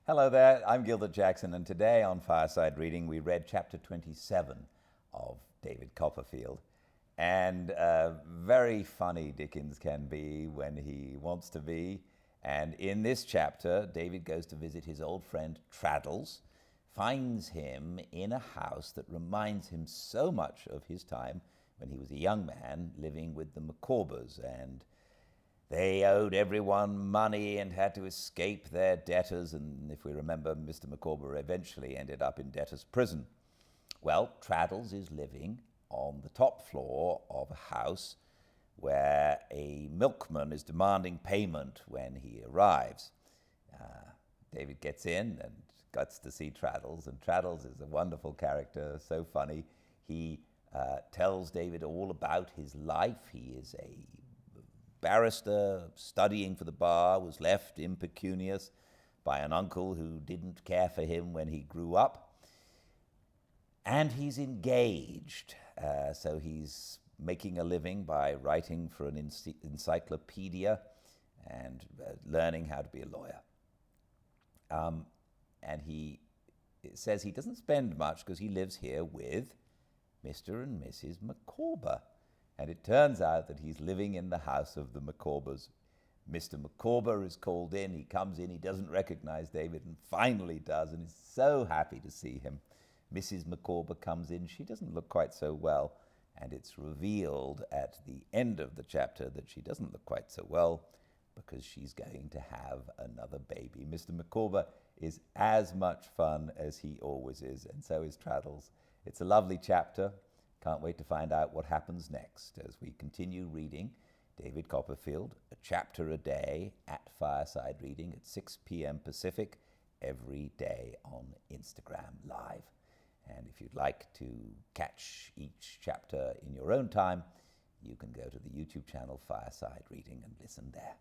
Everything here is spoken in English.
Hello there, I'm Gildart Jackson, and today on Fireside Reading we read chapter 27 of David Copperfield. And very funny Dickens can be when he wants to be. And in this chapter, David goes to visit his old friend Traddles, finds him in a house that reminds him so much of his time when he was a young man living with the Micawbers, and they owed everyone money and had to escape their debtors, and if we remember, Mr. Micawber eventually ended up in debtor's prison. Well, Traddles is living on the top floor of a house where a milkman is demanding payment when he arrives. David gets in and gets to see Traddles, and Traddles is a wonderful character, so funny. He tells David all about his life. He is a barrister studying for the bar, was left impecunious by an uncle who didn't care for him when he grew up. And he's engaged, so he's making a living by writing for an encyclopedia and learning how to be a lawyer. And he says he doesn't spend much because he lives here with Mr. and Mrs. Micawber. And it turns out that he's living in the house of the Micawbers. Mr. Micawber is called in, he comes in, he doesn't recognize David, and finally does, and is so happy to see him. Mrs. Micawber comes in, she doesn't look quite so well, and it's revealed at the end of the chapter that she doesn't look quite so well because she's going to have another baby. Mr. Micawber is as much fun as he always is, and so is Traddles. It's a lovely chapter. Can't wait to find out what happens next as we continue reading David Copperfield, a chapter a day at Fireside Reading at 6 p.m. Pacific every day on Instagram Live. And if you'd like to catch each chapter in your own time, you can go to the YouTube channel Fireside Reading and listen there.